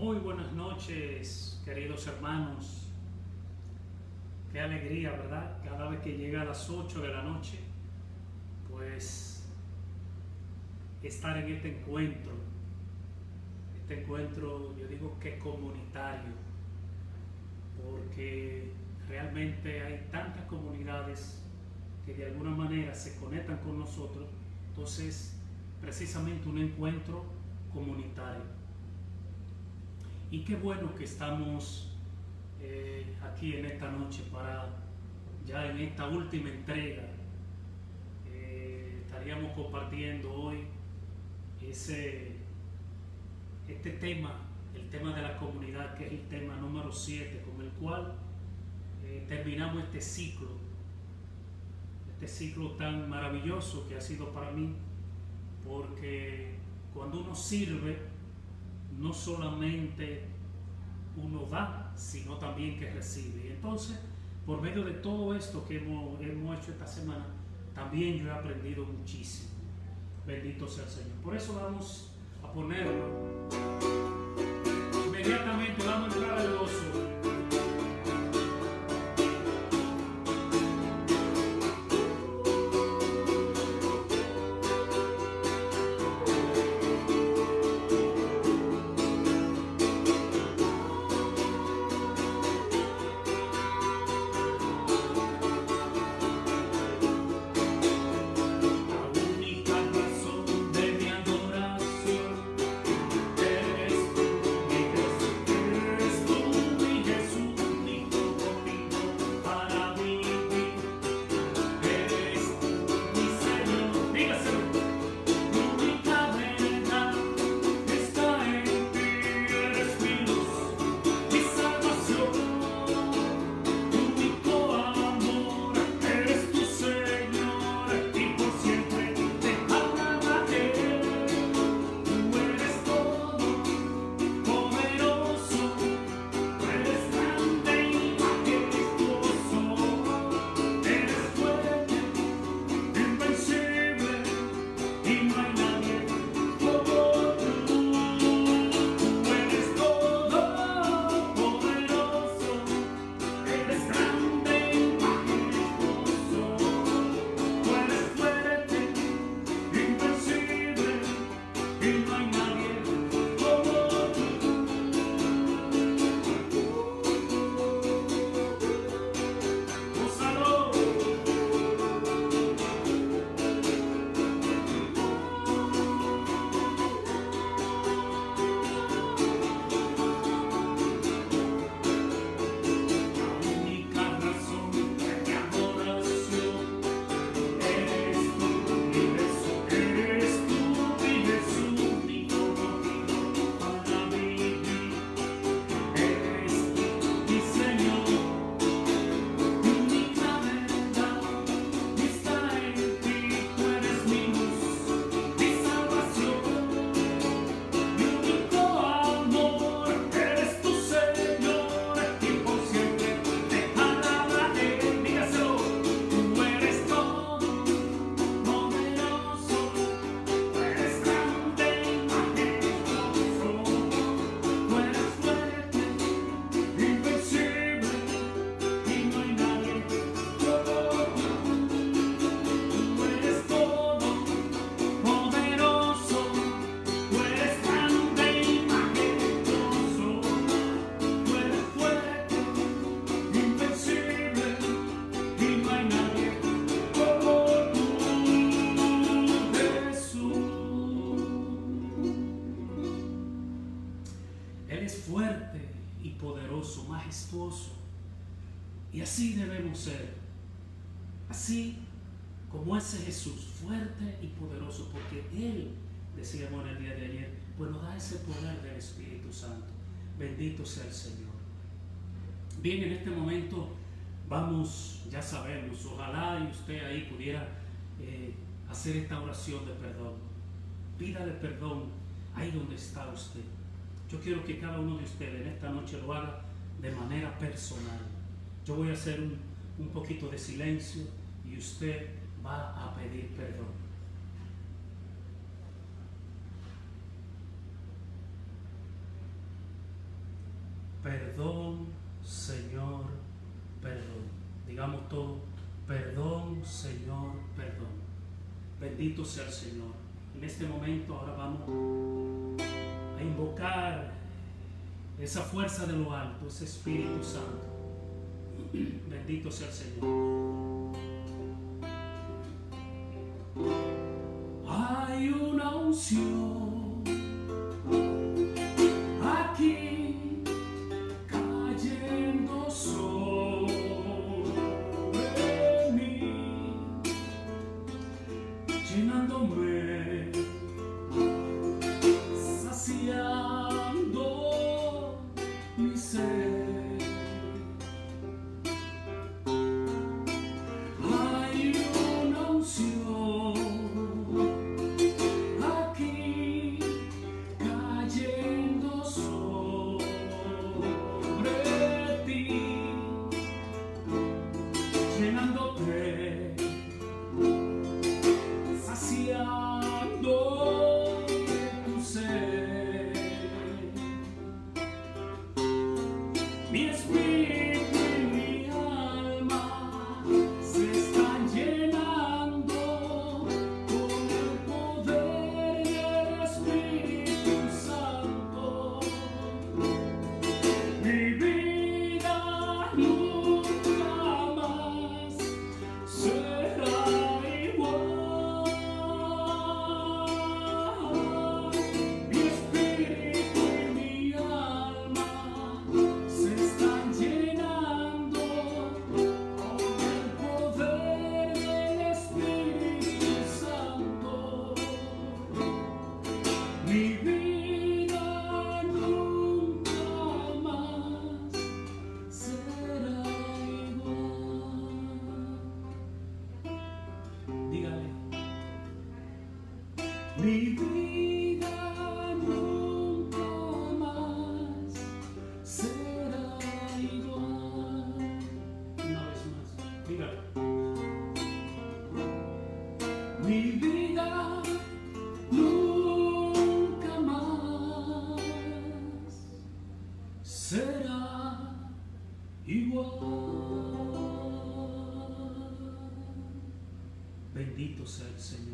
Muy buenas noches, queridos hermanos. Qué alegría, ¿verdad? Cada vez que llega a las 8 de la noche, pues estar en este encuentro, yo digo que comunitario, porque realmente hay tantas comunidades que de alguna manera se conectan con nosotros. Entonces, precisamente un encuentro comunitario. Y qué bueno que estamos aquí en esta noche para ya en esta última entrega. Estaríamos compartiendo hoy este tema, el tema de la comunidad, que es el tema número 7, con el cual terminamos este ciclo tan maravilloso que ha sido para mí, porque cuando uno sirve, no solamente uno da, sino también que recibe. Y entonces, por medio de todo esto que hemos hecho esta semana, también yo he aprendido muchísimo. Bendito sea el Señor. Por eso vamos a ponerlo. Inmediatamente vamos a entrar al gozo. Majestuoso, y así debemos ser, así como ese Jesús, fuerte y poderoso, porque Él, decíamos en el día de ayer, pues nos da ese poder del Espíritu Santo. Bendito sea el Señor. Bien, en este momento vamos, ya sabemos, ojalá y usted ahí pudiera hacer esta oración de perdón. Pídale perdón ahí donde está usted. Yo quiero que cada uno de ustedes en esta noche lo haga de manera personal. Yo voy a hacer un poquito de silencio y usted va a pedir perdón. Perdón, Señor, perdón. Digamos todo, perdón, Señor, perdón. Bendito sea el Señor. En este momento ahora vamos a invocar esa fuerza de lo alto, ese Espíritu Santo. Bendito sea el Señor. Hay una unción aquí cayendo sobre mí, llenándome, saciando mi sed. Hay una unción aquí cayendo sobre ti, llenándote, saciando tu sed. Mi espíritu y mi alma se están llenando con el poder del Espíritu Santo. Mi vida nunca más será igual. Mi espíritu y mi alma se están llenando con el poder del Espíritu Santo. Mi vida nunca más será igual. Dígale. Mi vida nunca más será igual. Una vez más, dígale. Mi vida nunca más será igual. Bendito sea el Señor.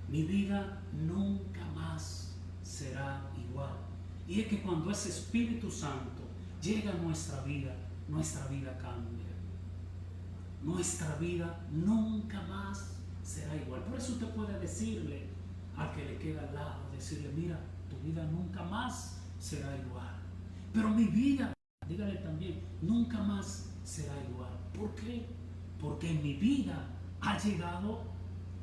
Mi vida nunca más será igual. Y es que cuando ese Espíritu Santo llega a nuestra vida cambia. Nuestra vida nunca más será igual. Por eso usted puede decirle al que le queda al lado, decirle, mira, tu vida nunca más será igual. Pero mi vida, dígale también, nunca más será igual. ¿Por qué? Porque en mi vida ha llegado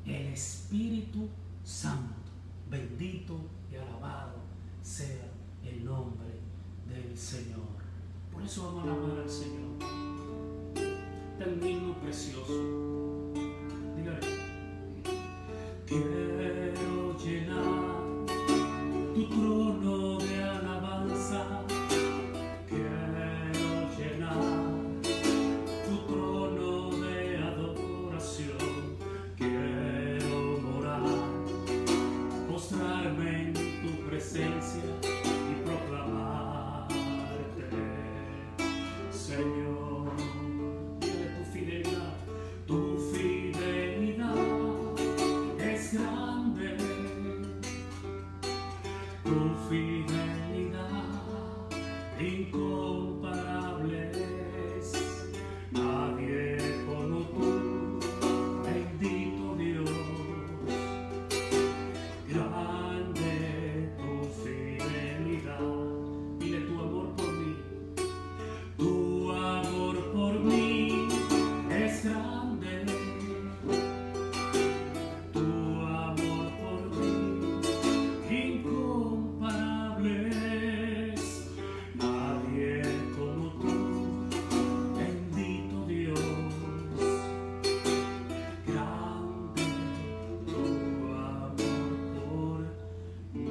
el Espíritu Santo. Bendito y alabado sea el nombre del Señor. Por eso vamos a alabar al Señor. Tan lindo, precioso. Dígale. Quiero llenar tu trono de alabanza. Quiero llenar tu trono de adoración. Quiero morar, postrarme en tu presencia y proclamarte, Señor. Dile tu fidelidad es grande, tu fidelidad incomparable es. Nadie como tú, bendito Dios. Grande tu fidelidad. Dile tu amor por mí. Tu amor por mí es grande. Tu amor por mí incomparable es. Nadie como tú, bendito Dios. Grande tu amor por mí.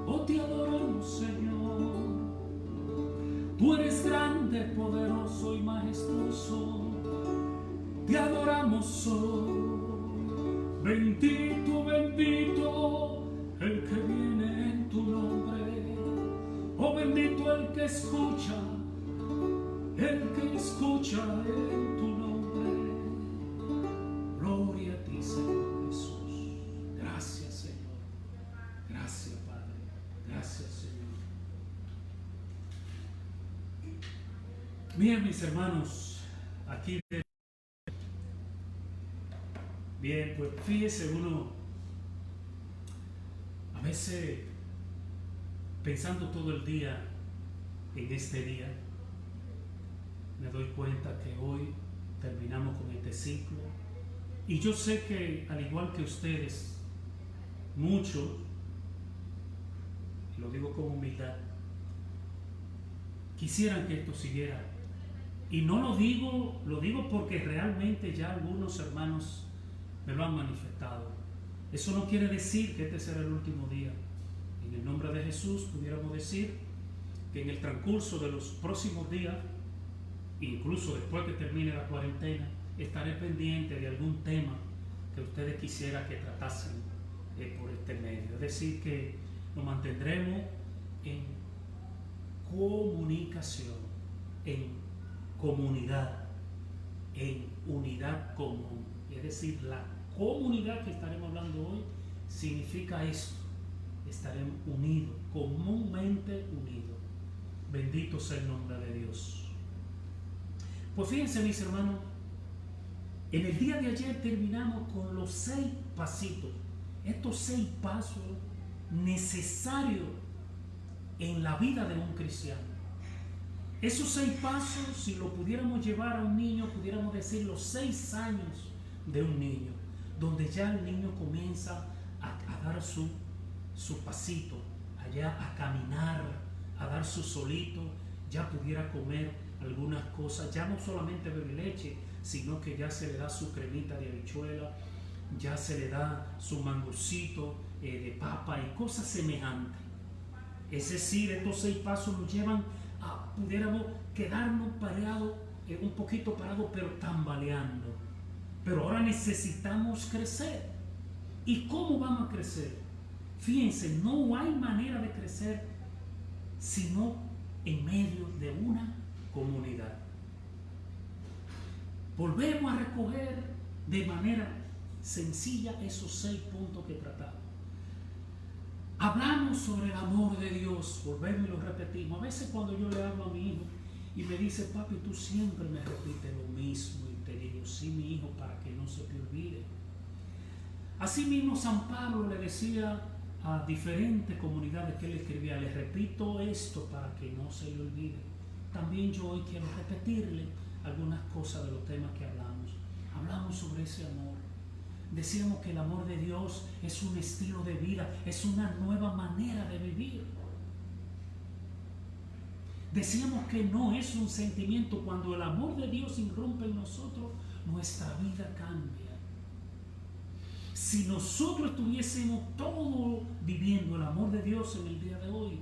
Oh, oh, te adoramos, Señor. Tú eres grande, poderoso y majestuoso. Te adoramos, poderoso. Bendito, bendito el que viene en tu nombre. Oh, bendito el que escucha en tu nombre. Gloria a ti, Señor Jesús. Gracias, Señor. Gracias, Padre. Gracias, Señor. Bien, mis hermanos, aquí. Bien, pues fíjese uno, a veces pensando todo el día en este día, me doy cuenta que hoy terminamos con este ciclo. Y yo sé que, al igual que ustedes, muchos, y lo digo con humildad, quisieran que esto siguiera. Y no lo digo porque realmente ya algunos hermanos me lo han manifestado. Eso no quiere decir que este será el último día. En el nombre de Jesús pudiéramos decir que en el transcurso de los próximos días, incluso después que termine la cuarentena, estaré pendiente de algún tema que ustedes quisieran que tratasen por este medio. Es decir, que nos mantendremos en comunicación, en comunidad, en unidad común. Es decir, la comunidad que estaremos hablando hoy significa esto: estaremos unidos, comúnmente unidos. Bendito sea el nombre de Dios. Pues fíjense, mis hermanos, en el día de ayer terminamos con los 6 pasitos, estos 6 pasos necesarios en la vida de un cristiano. Esos 6 pasos, si lo pudiéramos llevar a un niño, pudiéramos decir los 6 años de un niño, donde ya el niño comienza a dar su pasito, allá a caminar, a dar su solito, ya pudiera comer algunas cosas, ya no solamente bebe leche, sino que ya se le da su cremita de habichuela, ya se le da su mangocito de papa y cosas semejantes. Es decir, estos 6 pasos nos llevan a, pudiéramos quedarnos parados, un poquito parados, pero tambaleando. Pero ahora necesitamos crecer. ¿Y cómo vamos a crecer? Fíjense, no hay manera de crecer sino en medio de una comunidad. Volvemos a recoger de manera sencilla esos 6 puntos que tratamos. Hablamos sobre el amor de Dios, volvemos y lo repetimos. A veces cuando yo le hablo a mi hijo y me dice: papi, tú siempre me repites lo mismo, y te digo: sí, mi hijo, para que no se te olvide. Así mismo San Pablo le decía a diferentes comunidades que él escribía: les repito esto para que no se le olvide. También yo hoy quiero repetirle algunas cosas de los temas que hablamos. Hablamos sobre ese amor. Decíamos que el amor de Dios es un estilo de vida, es una nueva manera de vivir. Decíamos que no es un sentimiento. Cuando el amor de Dios irrumpe en nosotros, nuestra vida cambia. Si nosotros estuviésemos todos viviendo el amor de Dios en el día de hoy,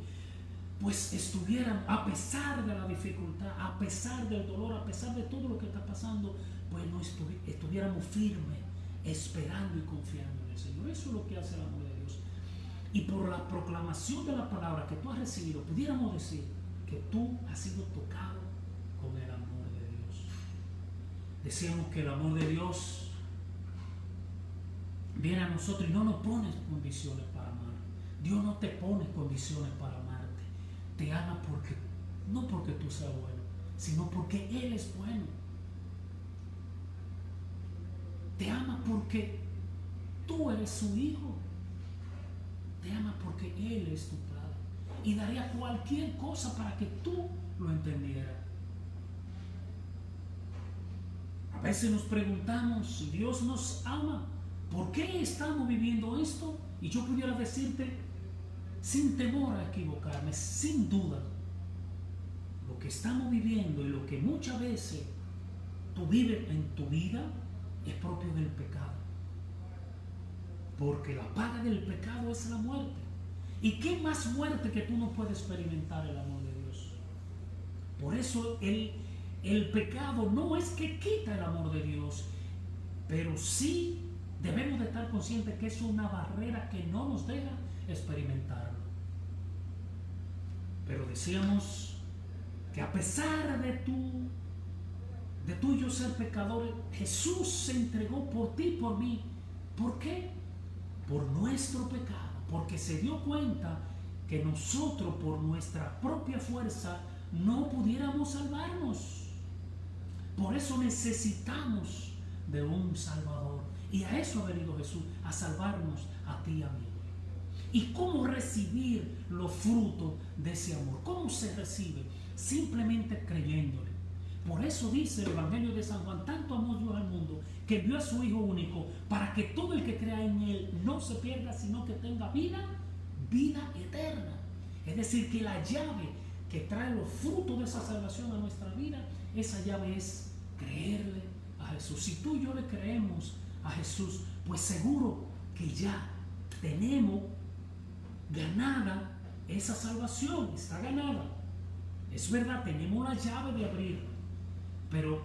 pues estuvieran, a pesar de la dificultad, a pesar del dolor, a pesar de todo lo que está pasando, pues no estuviéramos firmes, esperando y confiando en el Señor. Eso es lo que hace el amor de Dios. Y por la proclamación de la palabra que tú has recibido, pudiéramos decir que tú has sido tocado con el amor de Dios. Decíamos que el amor de Dios viene a nosotros y no nos pone condiciones para amar. Dios no te pone condiciones para amarte. Te ama no porque tú seas bueno, sino porque Él es bueno. Te ama porque tú eres su hijo. Te ama porque Él es tu Padre. Y daría cualquier cosa para que tú lo entendieras. A veces nos preguntamos si Dios nos ama, ¿por qué estamos viviendo esto? Y yo pudiera decirte, sin temor a equivocarme, sin duda, lo que estamos viviendo y lo que muchas veces tú vives en tu vida es propio del pecado. Porque la paga del pecado es la muerte. ¿Y qué más muerte que tú no puedes experimentar el amor de Dios? Por eso el pecado no es que quita el amor de Dios, pero sí debemos de estar conscientes que es una barrera que no nos deja experimentarlo. Pero decíamos que a pesar de tú y yo ser pecadores, Jesús se entregó por ti y por mí. ¿Por qué? Por nuestro pecado, porque se dio cuenta que nosotros por nuestra propia fuerza no pudiéramos salvarnos. Por eso necesitamos de un Salvador. Y a eso ha venido Jesús, a salvarnos a ti y a mí. ¿Y cómo recibir los frutos de ese amor? ¿Cómo se recibe? Simplemente creyéndole. Por eso dice el Evangelio de San Juan: tanto amó Dios al mundo que envió a su Hijo único, para que todo el que crea en Él no se pierda, sino que tenga vida eterna. Es decir, que la llave que trae los frutos de esa salvación a nuestra vida, esa llave es creerle a Jesús. Si tú y yo le creemos a Jesús, pues seguro que ya tenemos ganada esa salvación, está ganada. Es verdad, tenemos la llave de abrir, pero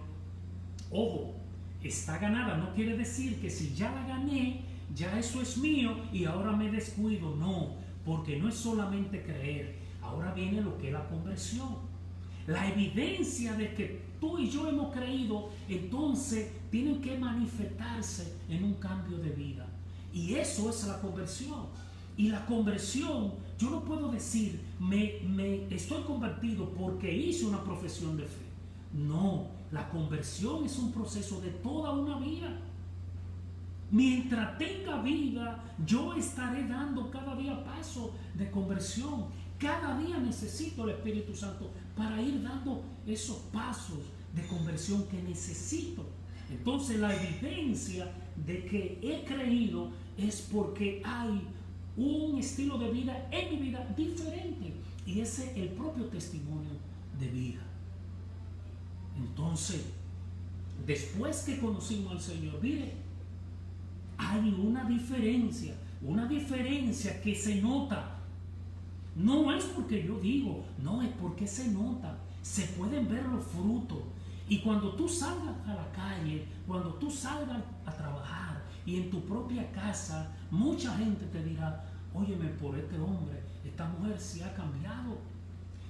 ojo, está ganada no quiere decir que si ya la gané, ya eso es mío y ahora me descuido. No, porque no es solamente creer, ahora viene lo que es la conversión. La evidencia de que tú y yo hemos creído, entonces tienen que manifestarse en un cambio de vida. Y eso es la conversión. Y la conversión, yo no puedo decir, me estoy convertido porque hice una profesión de fe. No, la conversión es un proceso de toda una vida. Mientras tenga vida, yo estaré dando cada día paso de conversión. Cada día necesito el Espíritu Santo para ir dando esos pasos de conversión que necesito. Entonces la evidencia de que he creído es porque hay un estilo de vida en mi vida diferente, y ese es el propio testimonio de vida. Entonces, después que conocimos al Señor, mire, hay una diferencia que se nota. No es porque yo digo, no, es porque se nota. Se pueden ver los frutos. Y cuando tú salgas a la calle, cuando tú salgas a trabajar y en tu propia casa, mucha gente te dirá: óyeme, por este hombre, esta mujer se ha cambiado.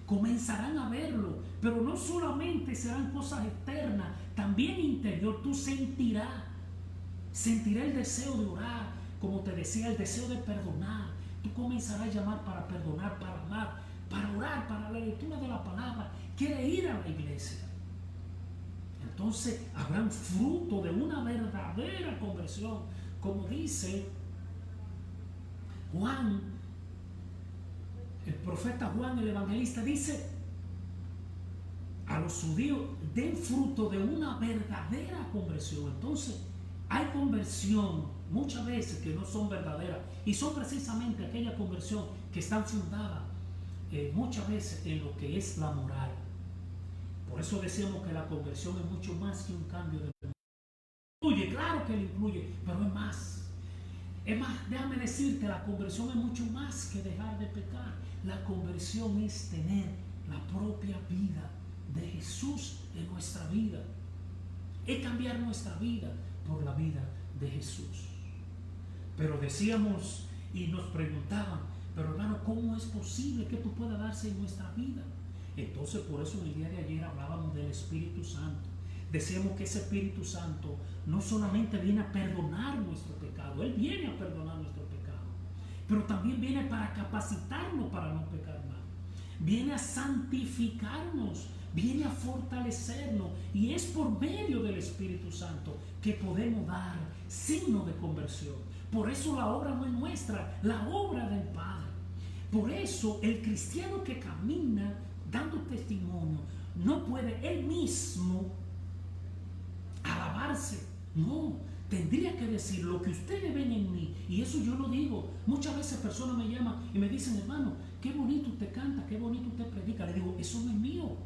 Comenzarán a verlo, pero no solamente serán cosas externas, también interior. Tú sentirás el deseo de orar, como te decía, el deseo de perdonar. Tú comenzarás a llamar para perdonar, para amar, para orar, para la lectura de la palabra. Quiere ir a la iglesia. Entonces habrán fruto de una verdadera conversión, como dice Juan, el profeta Juan, el evangelista, dice a los judíos: den fruto de una verdadera conversión. Entonces hay conversión muchas veces que no son verdaderas, y son precisamente aquella conversión que están fundadas muchas veces en lo que es la moral. Por eso decíamos que la conversión es mucho más que un cambio de vida. Incluye, claro que le incluye, pero es más. Es más, déjame decirte, la conversión es mucho más que dejar de pecar. La conversión es tener la propia vida de Jesús en nuestra vida. Es cambiar nuestra vida por la vida de Jesús. Pero decíamos y nos preguntaban: pero hermano, ¿cómo es posible que esto pueda darse en nuestra vida? Entonces, por eso en el día de ayer hablábamos del Espíritu Santo. Decíamos que ese Espíritu Santo no solamente viene a perdonar nuestro pecado, Él viene a perdonar nuestro pecado, pero también viene para capacitarnos para no pecar más. Viene a santificarnos, viene a fortalecernos, y es por medio del Espíritu Santo que podemos dar signos de conversión. Por eso la obra no es nuestra, la obra del Padre. Por eso el cristiano que camina dando testimonio no puede él mismo alabarse. No, tendría que decir: lo que ustedes ven en mí. Y eso yo lo digo. Muchas veces personas me llaman y me dicen: hermano, qué bonito usted canta, qué bonito usted predica. Le digo: eso no es mío.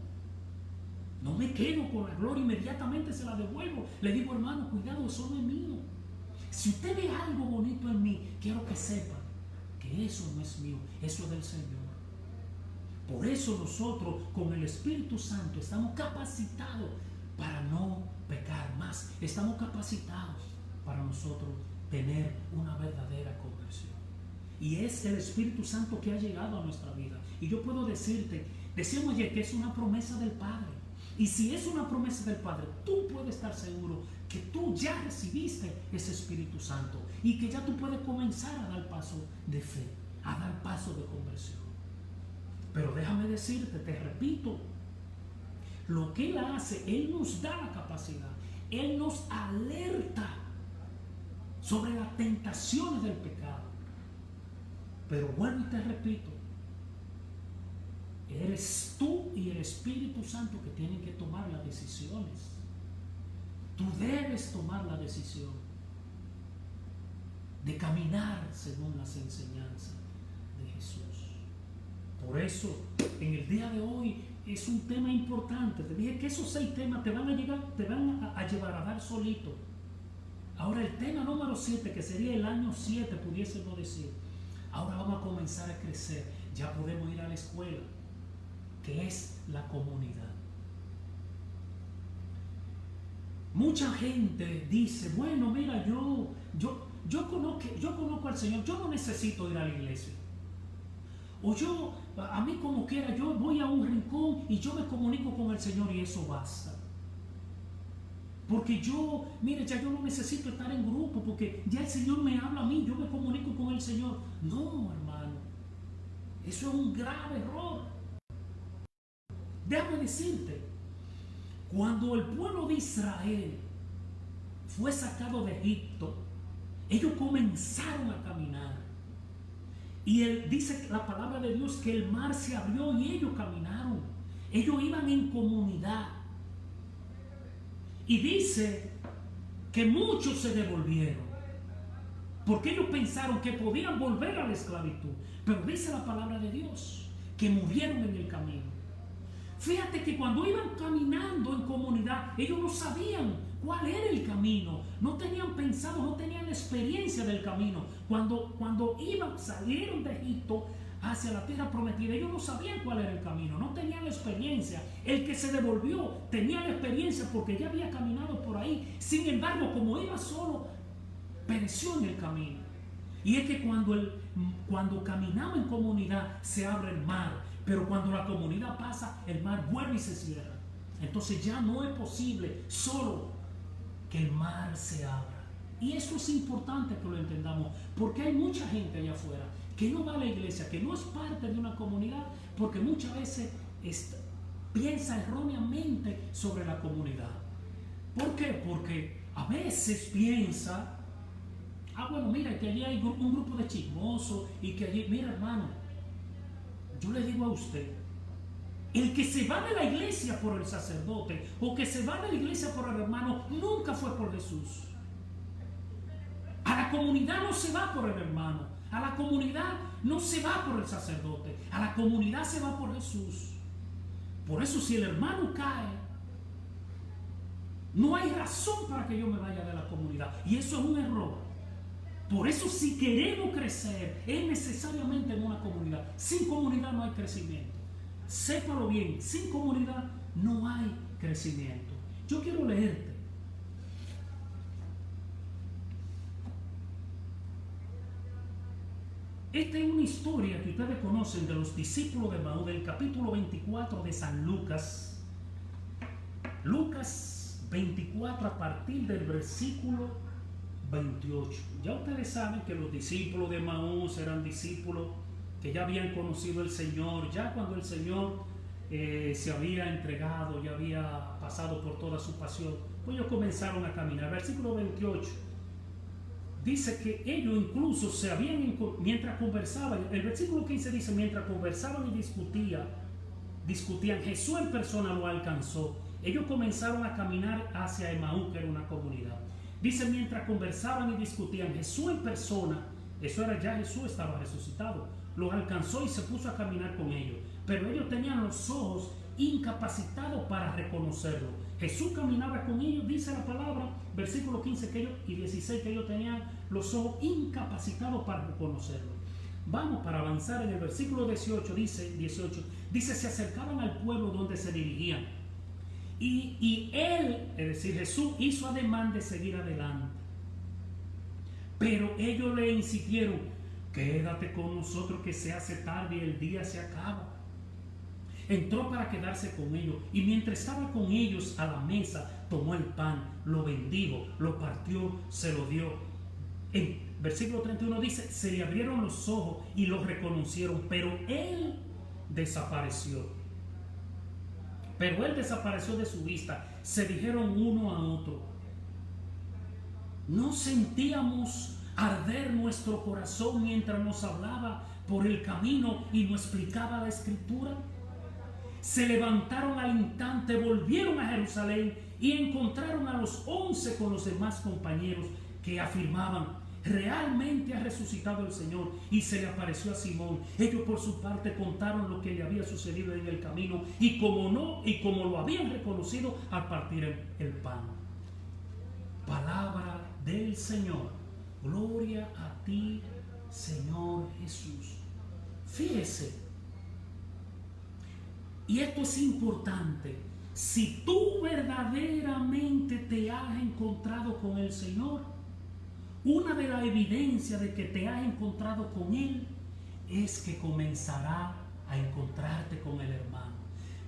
No me quedo con la gloria, inmediatamente se la devuelvo. Le digo: hermano, cuidado, eso no es mío. Si usted ve algo bonito en mí, quiero que sepa que eso no es mío, eso es del Señor. Por eso nosotros con el Espíritu Santo estamos capacitados para no pecar más. Estamos capacitados para nosotros tener una verdadera conversión. Y es el Espíritu Santo que ha llegado a nuestra vida. Y yo puedo decirte, decíamos ayer que es una promesa del Padre. Y si es una promesa del Padre, tú puedes estar seguro que tú ya recibiste ese Espíritu Santo y que ya tú puedes comenzar a dar paso de fe, a dar paso de conversión. Pero déjame decirte, te repito, lo que Él hace, Él nos da la capacidad, Él nos alerta sobre las tentaciones del pecado. Pero vuelvo y te repito, eres tú y el Espíritu Santo que tienen que tomar las decisiones. Tú debes tomar la decisión de caminar según las enseñanzas de Jesús. Por eso, en el día de hoy es un tema importante. Te dije que esos 6 temas te van a llevar a dar solito. Ahora el tema número 7, que sería el año 7, pudiésemos decir. Ahora vamos a comenzar a crecer. Ya podemos ir a la escuela, que es la comunidad. Mucha gente dice, bueno, mira, yo conozco al Señor, yo no necesito ir a la iglesia. O a mí como quiera, yo voy a un rincón y yo me comunico con el Señor y eso basta. Porque mire, ya yo no necesito estar en grupo, porque ya el Señor me habla a mí, yo me comunico con el Señor. No, hermano, eso es un grave error. Déjame decirte, cuando el pueblo de Israel fue sacado de Egipto, ellos comenzaron a caminar. Y dice la palabra de Dios que el mar se abrió y ellos caminaron. Ellos iban en comunidad. Y dice que muchos se devolvieron, porque ellos pensaron que podían volver a la esclavitud. Pero dice la palabra de Dios que murieron en el camino. Fíjate que cuando iban caminando en comunidad, ellos no sabían cuál era el camino, no tenían pensado, no tenían experiencia del camino. Cuando salieron de Egipto hacia la tierra prometida, ellos no sabían cuál era el camino, no tenían la experiencia. El que se devolvió tenía la experiencia porque ya había caminado por ahí. Sin embargo, como iba solo, pereció en el camino. Y es que cuando caminamos en comunidad se abre el mar. Pero cuando la comunidad pasa, el mar vuelve y se cierra. Entonces ya no es posible solo que el mar se abra. Y eso es importante que lo entendamos, porque hay mucha gente allá afuera que no va a la iglesia, que no es parte de una comunidad, porque muchas veces piensa erróneamente sobre la comunidad. ¿Por qué? Porque a veces piensa, bueno, mira, que allí hay un grupo de chismosos y que allí, mira, hermano, yo le digo a usted, el que se va de la iglesia por el sacerdote o que se va de la iglesia por el hermano nunca fue por Jesús. A la comunidad no se va por el hermano, a la comunidad no se va por el sacerdote, a la comunidad se va por Jesús. Por eso si el hermano cae, no hay razón para que yo me vaya de la comunidad, y eso es un error. Por eso si queremos crecer es necesariamente en una comunidad. Sin comunidad no hay crecimiento. Sépalo bien, sin comunidad no hay crecimiento. Yo quiero leerte esta es una historia que ustedes conocen de los discípulos de Emaús, del capítulo 24 de San Lucas. Lucas 24 a partir del versículo 28. Ya ustedes saben que los discípulos de Emaús eran discípulos que ya habían conocido al Señor, ya cuando el Señor se había entregado, ya había pasado por toda su pasión, pues ellos comenzaron a caminar. Versículo 28 dice que ellos incluso mientras conversaban, el versículo 15 dice, mientras conversaban y discutían, Jesús en persona lo alcanzó. Ellos comenzaron a caminar hacia Emaús, que era una comunidad. Dice, mientras conversaban y discutían, Jesús en persona, eso era ya Jesús, estaba resucitado, los alcanzó y se puso a caminar con ellos. Pero ellos tenían los ojos incapacitados para reconocerlo. Jesús caminaba con ellos, dice la palabra, versículo 15 y 16, que ellos tenían los ojos incapacitados para reconocerlo. Vamos para avanzar en el versículo 18, dice, se acercaban al pueblo donde se dirigían. Y él, es decir, Jesús, hizo ademán de seguir adelante. Pero ellos le insistieron: quédate con nosotros que se hace tarde y el día se acaba. Entró para quedarse con ellos, y mientras estaba con ellos a la mesa, tomó el pan, lo bendijo, lo partió, se lo dio. En versículo 31 dice: se le abrieron los ojos y lo reconocieron, pero él desapareció. Pero él desapareció de su vista. Se dijeron uno a otro: ¿no sentíamos arder nuestro corazón mientras nos hablaba por el camino y nos explicaba la escritura? Se levantaron al instante, volvieron a Jerusalén y encontraron a los 11 con los demás compañeros, que afirmaban: realmente ha resucitado el Señor y se le apareció a Simón. Ellos por su parte contaron lo que le había sucedido en el camino y como lo habían reconocido al partir el pan. Palabra del Señor. Gloria a ti, Señor Jesús. Fíjese, y esto es importante: si tú verdaderamente te has encontrado con el Señor, una de las evidencias de que te has encontrado con Él es que comenzará a encontrarte con el hermano.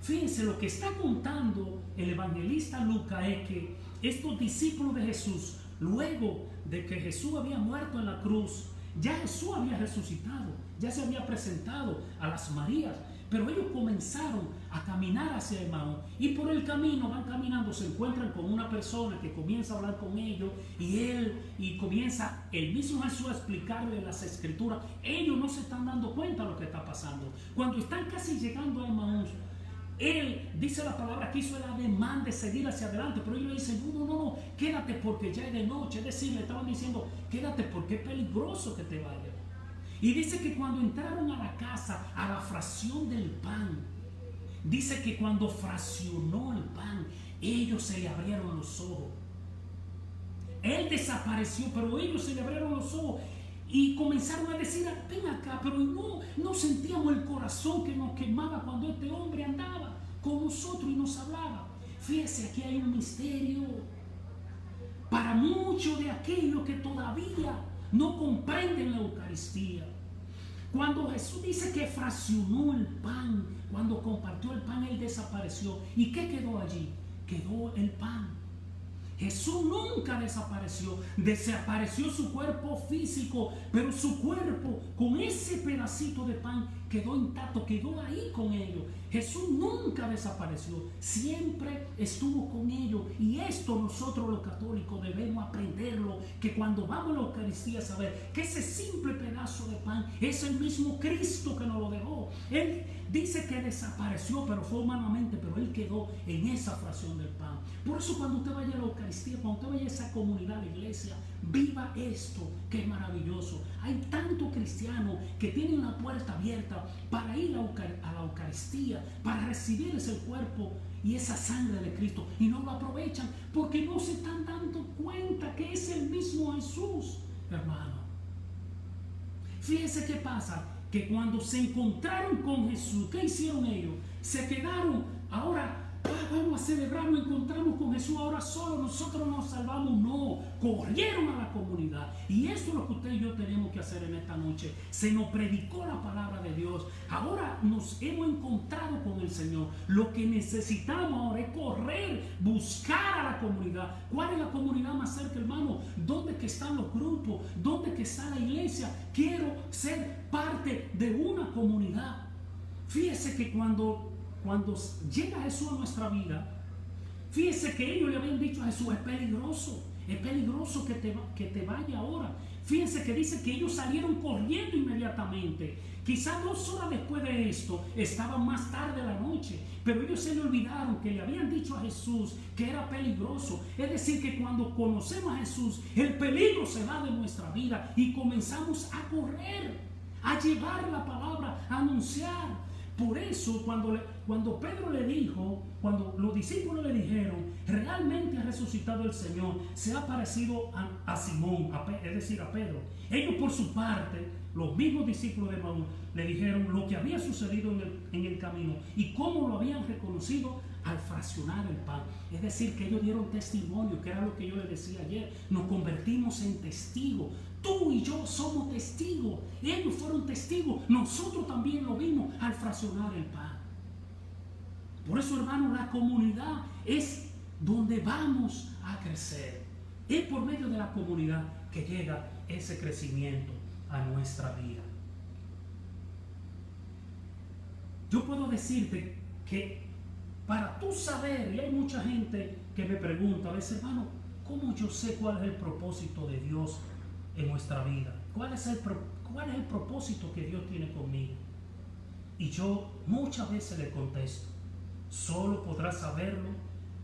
Fíjense, lo que está contando el evangelista Lucas es que estos discípulos de Jesús, luego de que Jesús había muerto en la cruz, ya Jesús había resucitado, ya se había presentado a las Marías, pero ellos comenzaron a caminar hacia Emaús, y por el camino van caminando, se encuentran con una persona que comienza a hablar con ellos, y comienza el mismo Jesús a explicarle las escrituras. Ellos no se están dando cuenta de lo que está pasando. Cuando están casi llegando a Emaús, él dice la palabra que hizo el ademán de seguir hacia adelante, pero ellos le dicen: no, quédate porque ya es de noche. Es decir, le estaban diciendo: quédate porque es peligroso que te vayas. Y dice que cuando entraron a la casa, a la fracción del pan, dice que cuando fraccionó el pan, ellos se le abrieron los ojos. Él desapareció, pero ellos se le abrieron los ojos y comenzaron a decir: ven acá, pero no sentíamos el corazón que nos quemaba cuando este hombre andaba con nosotros y nos hablaba. Fíjese, aquí hay un misterio para muchos de aquellos que todavía no comprenden la Eucaristía. Cuando Jesús dice que fraccionó el pan, cuando compartió el pan, Él desapareció. ¿Y qué quedó allí? Quedó el pan. Jesús nunca desapareció. Desapareció su cuerpo físico, pero su cuerpo con ese pedacito de pan quedó intacto, quedó ahí con ellos. Jesús nunca desapareció, siempre estuvo con ellos. Y esto nosotros los católicos debemos aprenderlo, que cuando vamos a la Eucaristía, saber que ese simple pedazo de pan es el mismo Cristo que nos lo dejó. Él dice que desapareció, pero fue humanamente, pero Él quedó en esa fracción del pan. Por eso cuando usted vaya a la Eucaristía, cuando usted vaya a esa comunidad, a la iglesia, viva esto que es maravilloso. Hay tantos cristianos que tienen la puerta abierta para ir a la Eucaristía, para recibir ese cuerpo y esa sangre de Cristo, y no lo aprovechan porque no se están dando cuenta que es el mismo Jesús, hermano. Fíjense qué pasa, que cuando se encontraron con Jesús, ¿qué hicieron ellos? Se quedaron: ahora vamos a celebrar, nos encontramos con Jesús, ahora solo nosotros nos salvamos. No, corrieron a la comunidad. Y esto es lo que usted y yo tenemos que hacer en esta noche. Se nos predicó la palabra de Dios, ahora nos hemos encontrado con el Señor. Lo que necesitamos ahora es correr, buscar a la comunidad. ¿Cuál es la comunidad más cerca, hermano? ¿Dónde que están los grupos? ¿Dónde que está la iglesia? Quiero ser parte de una comunidad. Fíjese que cuando llega Jesús a nuestra vida, fíjese que ellos le habían dicho a Jesús: es peligroso que te vaya ahora. Fíjense que dice que ellos salieron corriendo inmediatamente. Quizás 2 horas después de esto, estaban más tarde de la noche, pero ellos se le olvidaron que le habían dicho a Jesús que era peligroso. Es decir, que cuando conocemos a Jesús, el peligro se va de nuestra vida y comenzamos a correr, a llevar la palabra, a anunciar. Por eso cuando Pedro le dijo, cuando los discípulos le dijeron: realmente ha resucitado el Señor, se ha aparecido a Simón, es decir, a Pedro. Ellos por su parte, los mismos discípulos de Emaús, le dijeron lo que había sucedido en el camino y cómo lo habían reconocido al fraccionar el pan. Es decir, que ellos dieron testimonio, que era lo que yo les decía ayer. Nos convertimos en testigos. Tú y yo somos testigos. Ellos fueron testigos. Nosotros también lo vimos al fraccionar el pan. Por eso, hermano, la comunidad es donde vamos a crecer. Es por medio de la comunidad que llega ese crecimiento a nuestra vida. Yo puedo decirte que para tú saber, y hay mucha gente que me pregunta a veces, hermano, ¿cómo yo sé cuál es el propósito de Dios en nuestra vida? ¿Cuál es el propósito que Dios tiene conmigo? Y yo muchas veces le contesto, solo podrás saberlo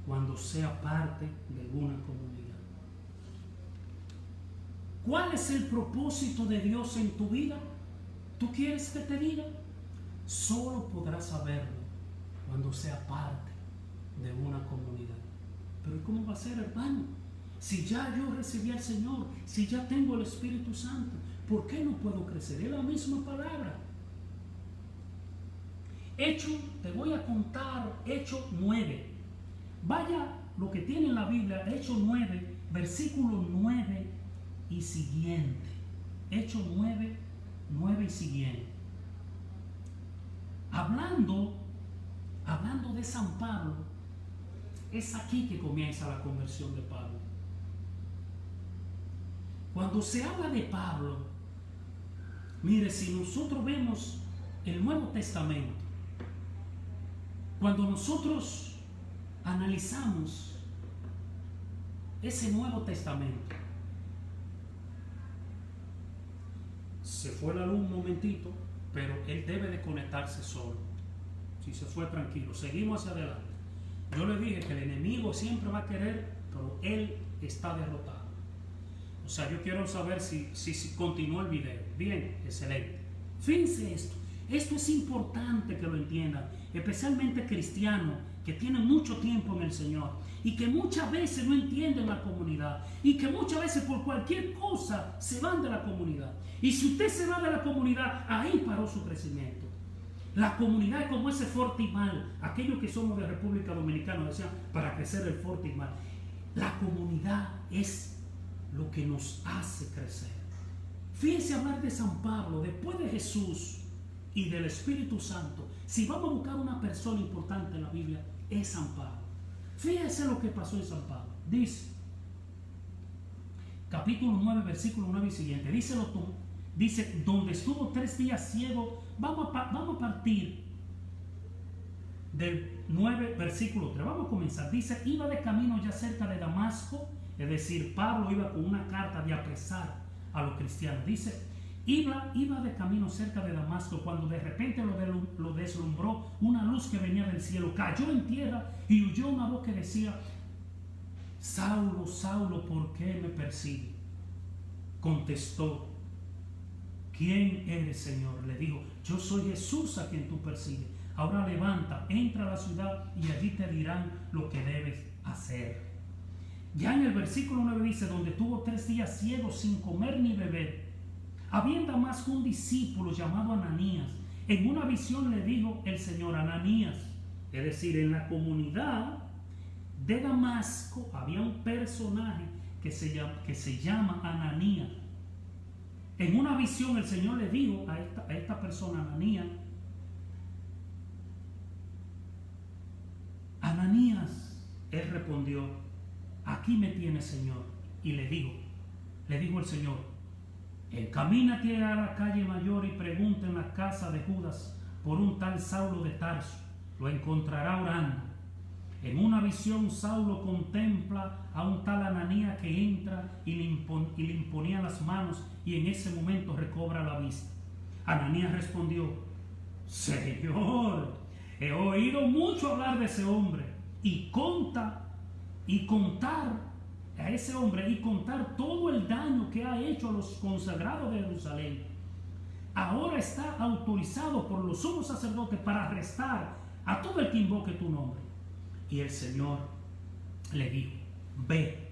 cuando sea parte de alguna comunidad. ¿Cuál es el propósito de Dios en tu vida? ¿Tú quieres que te diga? Solo podrás saberlo cuando sea parte de una comunidad. Pero ¿y cómo va a ser, hermano? Si ya yo recibí al Señor, si ya tengo el Espíritu Santo, ¿por qué no puedo crecer? Es la misma palabra. Te voy a contar Hechos 9. Vaya lo que tiene en la Biblia, Hechos 9, versículo 9 y siguiente. Hechos 9, 9 y siguiente. Hablando de San Pablo, es aquí que comienza la conversión de Pablo. Cuando se habla de Pablo, mire, si nosotros vemos el Nuevo Testamento, cuando nosotros analizamos ese Nuevo Testamento, se fue la luz un momentito, pero él debe de conectarse solo. Si se fue, tranquilo, seguimos hacia adelante. Yo le dije que el enemigo siempre va a querer, pero él está derrotado. O sea, yo quiero saber si continúa el video. Bien, excelente. Fíjense esto. Esto es importante que lo entiendan, especialmente cristianos que tienen mucho tiempo en el Señor y que muchas veces no entienden la comunidad y que muchas veces por cualquier cosa se van de la comunidad. Y si usted se va de la comunidad, ahí paró su crecimiento. La comunidad es como ese Fortimal, aquellos que somos de República Dominicana decían, para crecer el Fortimal. La comunidad es lo que nos hace crecer. Fíjense hablar de San Pablo, después de Jesús y del Espíritu Santo. Si vamos a buscar una persona importante en la Biblia, es San Pablo. Fíjense lo que pasó en San Pablo. Dice, capítulo 9, versículo 9 y siguiente. Dice, donde estuvo 3 días ciego. Vamos a partir del 9, versículo 3. Vamos a comenzar. Dice, iba de camino ya cerca de Damasco. Es decir, Pablo iba con una carta de apresar a los cristianos. Dice, iba de camino cerca de Damasco cuando de repente lo deslumbró una luz que venía del cielo. Cayó en tierra y oyó una voz que decía, Saulo, Saulo, ¿por qué me persigue? Contestó, ¿quién eres, Señor? Le dijo, yo soy Jesús a quien tú persigues. Ahora levanta, entra a la ciudad y allí te dirán lo que debes hacer. Ya en el versículo 9 dice, donde tuvo 3 días ciego sin comer ni beber, había en Damasco un discípulo llamado Ananías. En una visión le dijo el Señor, Ananías. Es decir, en la comunidad de Damasco había un personaje que se llama Ananías. En una visión el Señor le dijo a esta persona, Ananías, Ananías. Él respondió, aquí me tiene, Señor. Y le dijo el Señor, encamínate a la calle mayor y pregunta en la casa de Judas por un tal Saulo de Tarso. Lo encontrará orando. En una visión Saulo contempla a un tal Ananías que entra y le imponía las manos y en ese momento recobra la vista. Ananías respondió, Señor, he oído mucho hablar de ese hombre y contar a ese hombre y contar todo el daño que ha hecho a los consagrados de Jerusalén. Ahora está autorizado por los sumos sacerdotes para arrestar a todo el que invoque tu nombre. Y el Señor le dijo, ve,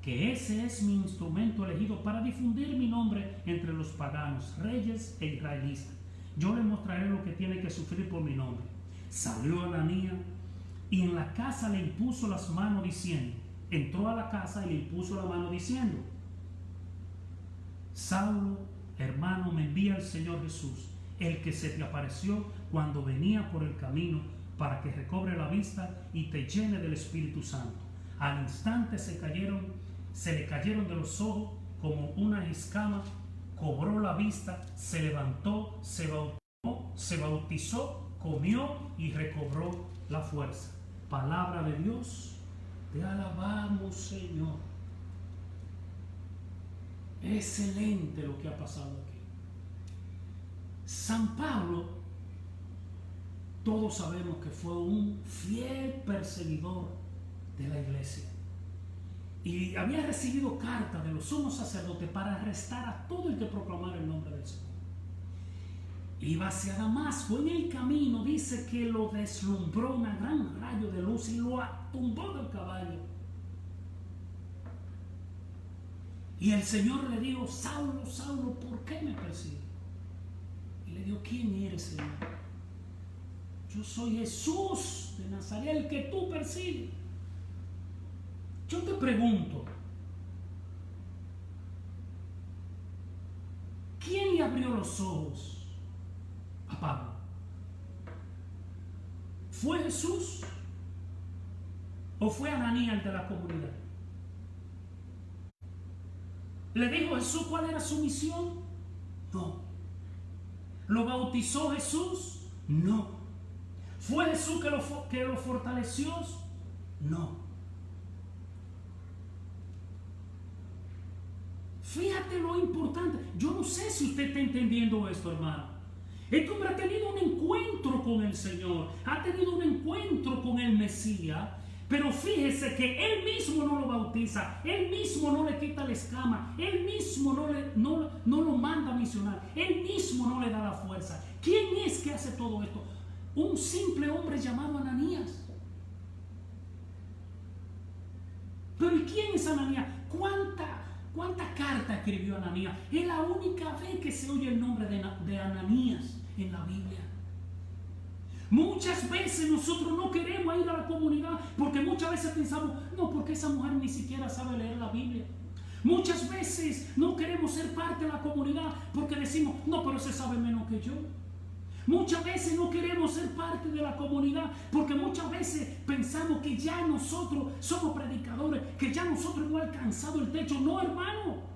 que ese es mi instrumento elegido para difundir mi nombre entre los paganos, reyes e israelitas. Yo le mostraré lo que tiene que sufrir por mi nombre. Salió Ananías y en la casa le impuso las manos diciendo, entró a la casa y le impuso la mano diciendo, Saulo, hermano, me envía el Señor Jesús, el que se te apareció cuando venía por el camino, para que recobre la vista y te llene del Espíritu Santo. Al instante se le cayeron de los ojos como una escama, cobró la vista, se levantó, se bautizó, comió y recobró la fuerza. Palabra de Dios, te alabamos, Señor. Excelente lo que ha pasado aquí. San Pablo, todos sabemos que fue un fiel perseguidor de la iglesia. Y había recibido cartas de los sumos sacerdotes para arrestar a todo el que proclamara el nombre del Señor. Iba hacia Damasco, en el camino dice que lo deslumbró un gran rayo de luz y lo tumbó del caballo. Y el Señor le dijo, Saulo, Saulo, ¿por qué me persigues? Y le dijo, ¿quién eres, Señor? Yo soy Jesús de Nazaret, el que tú persigues. Yo te pregunto, ¿quién le abrió los ojos a Pablo? ¿Fue Jesús o fue Ananías el de la comunidad? ¿Le dijo Jesús cuál era su misión? No. ¿Lo bautizó Jesús? No. ¿Fue Jesús que lo fortaleció? No. Fíjate lo importante. Yo no sé si usted está entendiendo esto, hermano. Este hombre ha tenido un encuentro con el Señor, ha tenido un encuentro con el Mesías, pero fíjese que él mismo no lo bautiza, él mismo no le quita la escama, él mismo no lo manda a misionar, él mismo no le da la fuerza. ¿Quién es que hace todo esto? Un simple hombre llamado Ananías. Pero ¿y quién es Ananías? ¿Cuánta carta escribió Ananías? Es la única vez que se oye el nombre de Ananías en la Biblia. Muchas veces nosotros no queremos ir a la comunidad porque muchas veces pensamos, no, porque esa mujer ni siquiera sabe leer la Biblia. Muchas veces no queremos ser parte de la comunidad porque decimos, no, pero se sabe menos que yo. Muchas veces no queremos ser parte de la comunidad porque muchas veces pensamos que ya nosotros somos predicadores, que ya nosotros hemos alcanzado el techo. No, hermano.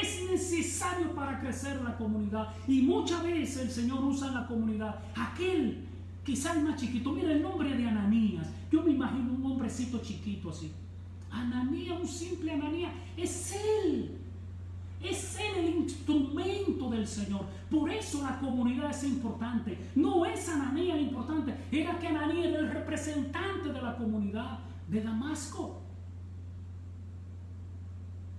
Es necesario para crecer la comunidad. Y muchas veces el Señor usa en la comunidad aquel, quizás más chiquito. Mira el nombre de Ananías. Yo me imagino un hombrecito chiquito así. Ananías, un simple Ananías. Es él. Es él el instrumento del Señor. Por eso la comunidad es importante. No es Ananías el importante. Era que Ananías era el representante de la comunidad de Damasco.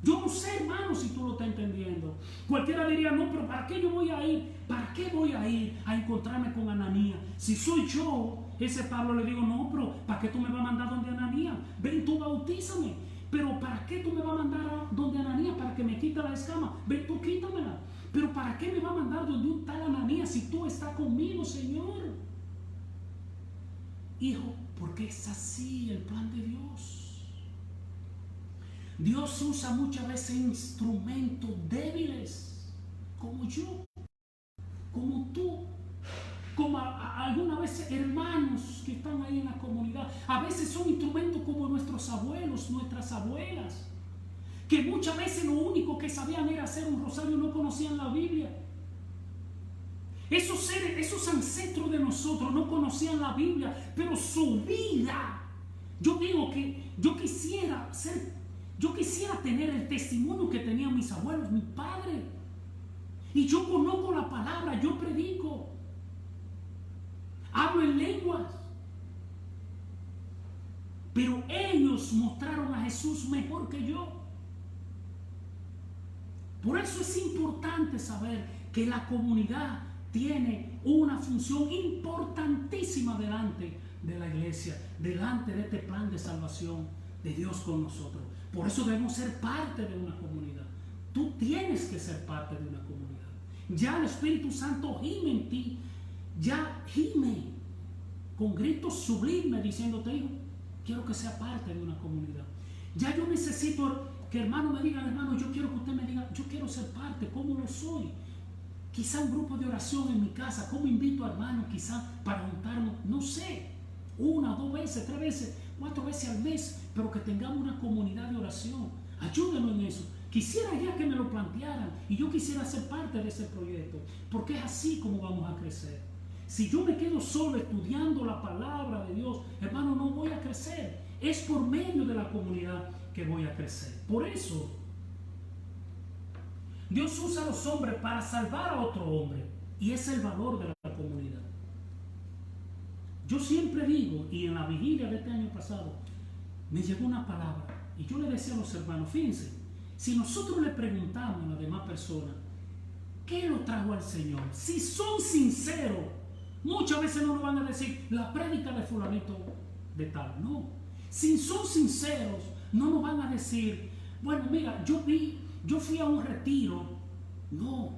Yo no sé, hermano, si tú lo estás entendiendo. Cualquiera diría, no, pero ¿para qué yo voy a ir? ¿Para qué voy a ir a encontrarme con Ananías? Si soy yo, ese Pablo, le digo, no, pero ¿para qué tú me vas a mandar donde Ananías? Ven, tú bautízame. Pero ¿para qué tú me vas a mandar a donde Ananías? Para que me quite la escama. Ven, tú quítamela. Pero ¿para qué me va a mandar donde un tal Ananías si tú estás conmigo, Señor? Hijo, porque es así el plan de Dios. Dios usa muchas veces instrumentos débiles, como yo, como tú, como algunas veces hermanos que están ahí en la comunidad. A veces son instrumentos como nuestros abuelos, nuestras abuelas, que muchas veces lo único que sabían era hacer un rosario, no conocían la Biblia. Esos seres, esos ancestros de nosotros no conocían la Biblia, pero su vida, yo digo que yo quisiera tener el testimonio que tenían mis abuelos, mi padre. Y yo conozco la palabra, yo predico, hablo en lenguas. Pero ellos mostraron a Jesús mejor que yo. Por eso es importante saber que la comunidad tiene una función importantísima delante de la iglesia, delante de este plan de salvación de Dios con nosotros. Por eso debemos ser parte de una comunidad. Tú tienes que ser parte de una comunidad. Ya el Espíritu Santo gime en ti, ya gime con gritos sublimes diciéndote, hijo, quiero que sea parte de una comunidad. Ya yo necesito que hermano me digan, hermano, yo quiero que usted me diga, yo quiero ser parte, ¿cómo lo soy? Quizá un grupo de oración en mi casa, ¿cómo invito a hermanos quizá para juntarnos? No sé, 1, 2 veces, 3 veces, 4 veces al mes, pero que tengamos una comunidad de oración. Ayúdenos en eso. Quisiera ya que me lo plantearan y yo quisiera ser parte de ese proyecto, porque es así como vamos a crecer. Si yo me quedo solo estudiando la palabra de Dios, hermano, no voy a crecer. Es por medio de la comunidad que voy a crecer. Por eso, Dios usa a los hombres para salvar a otro hombre. Y ese es el valor de la comunidad. Yo siempre digo, y en la vigilia de este año pasado, me llegó una palabra. Y yo le decía a los hermanos, fíjense, si nosotros le preguntamos a las demás personas, ¿qué lo trajo al Señor? Si son sinceros, muchas veces no nos van a decir, la prédica de fulanito de tal. No. Si son sinceros, no nos van a decir, bueno, mira, yo fui a un retiro. No.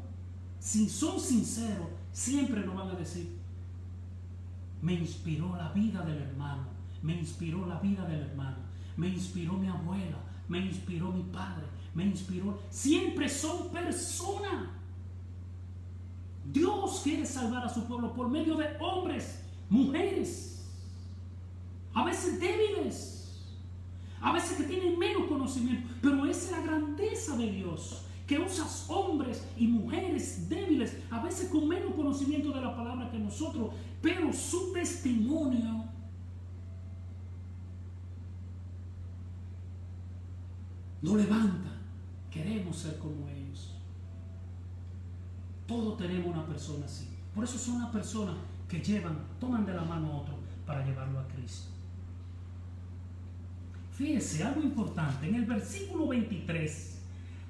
Si son sinceros, siempre nos van a decir, me inspiró la vida del hermano, me inspiró la vida del hermano, me inspiró mi abuela, me inspiró mi padre, me inspiró. Siempre son personas. Dios quiere salvar a su pueblo por medio de hombres, mujeres, a veces débiles, a veces que tienen menos conocimiento, pero esa es la grandeza de Dios, que usas hombres y mujeres débiles, a veces con menos conocimiento de la palabra que nosotros, pero su testimonio nos levanta. Queremos ser como ellos. Todos tenemos una persona así. Por eso son una persona que toman de la mano a otro para llevarlo a Cristo. Fíjese, algo importante, en el versículo 23,